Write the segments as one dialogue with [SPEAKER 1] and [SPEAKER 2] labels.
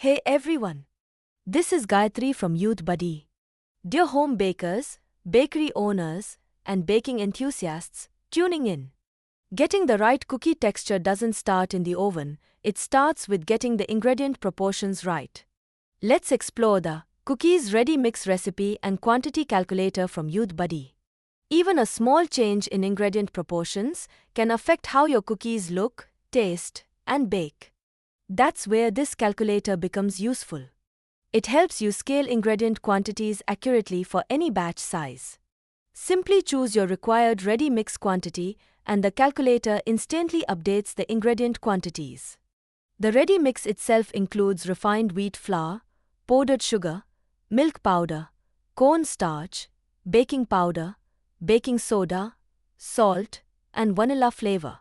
[SPEAKER 1] Hey everyone! This is Gayatri from Youthbuddy. Dear home bakers, bakery owners, and baking enthusiasts, tuning in. Getting the right cookie texture doesn't start in the oven, it starts with getting the ingredient proportions right. Let's explore the Cookies Ready Mix recipe and quantity calculator from Youthbuddy. Even a small change in ingredient proportions can affect how your cookies look, taste, and bake. That's where this calculator becomes useful. It helps you scale ingredient quantities accurately for any batch size. Simply choose your required ready mix quantity and the calculator instantly updates the ingredient quantities. The ready mix itself includes refined wheat flour, powdered sugar, milk powder, cornstarch, baking powder, baking soda, salt, and vanilla flavor.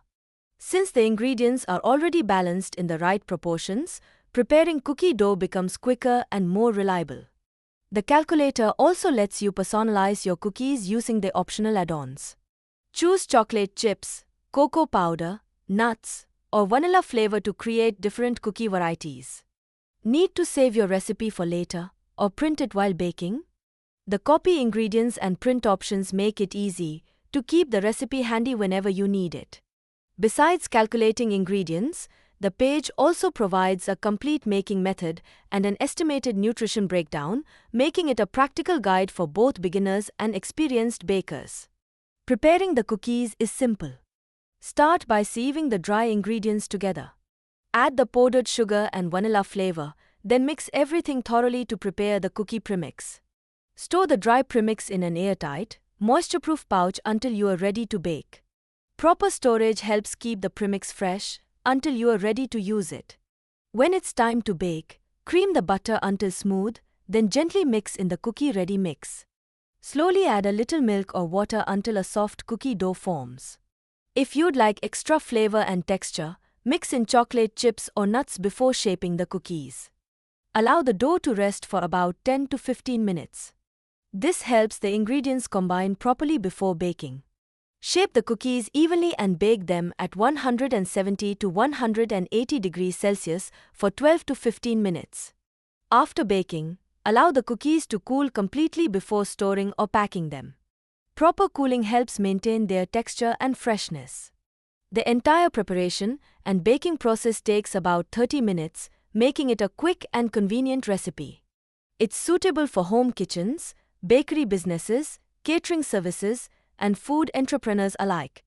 [SPEAKER 1] Since the ingredients are already balanced in the right proportions, preparing cookie dough becomes quicker and more reliable. The calculator also lets you personalize your cookies using the optional add-ons. Choose chocolate chips, cocoa powder, nuts, or vanilla flavor to create different cookie varieties. Need to save your recipe for later or print it while baking? The copy ingredients and print options make it easy to keep the recipe handy whenever you need it. Besides calculating ingredients, the page also provides a complete making method and an estimated nutrition breakdown, making it a practical guide for both beginners and experienced bakers. Preparing the cookies is simple. Start by sieving the dry ingredients together. Add the powdered sugar and vanilla flavor, then mix everything thoroughly to prepare the cookie premix. Store the dry premix in an airtight, moisture-proof pouch until you are ready to bake. Proper storage helps keep the premix fresh until you are ready to use it. When it's time to bake, cream the butter until smooth, then gently mix in the cookie-ready mix. Slowly add a little milk or water until a soft cookie dough forms. If you'd like extra flavor and texture, mix in chocolate chips or nuts before shaping the cookies. Allow the dough to rest for about 10 to 15 minutes. This helps the ingredients combine properly before baking. Shape the cookies evenly and bake them at 170 to 180 degrees Celsius for 12 to 15 minutes. After baking, allow the cookies to cool completely before storing or packing them. Proper cooling helps maintain their texture and freshness. The entire preparation and baking process takes about 30 minutes, making it a quick and convenient recipe. It's suitable for home kitchens, bakery businesses, catering services, and food entrepreneurs alike.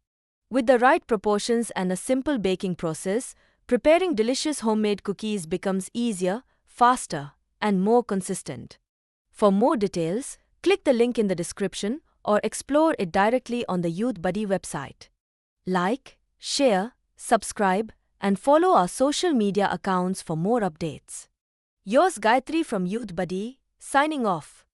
[SPEAKER 1] With the right proportions and a simple baking process, preparing delicious homemade cookies becomes easier, faster, and more consistent. For more details, click the link in the description or explore it directly on the Youthbuddy website. Like, share, subscribe, and follow our social media accounts for more updates. Yours Gayatri from Youthbuddy, signing off.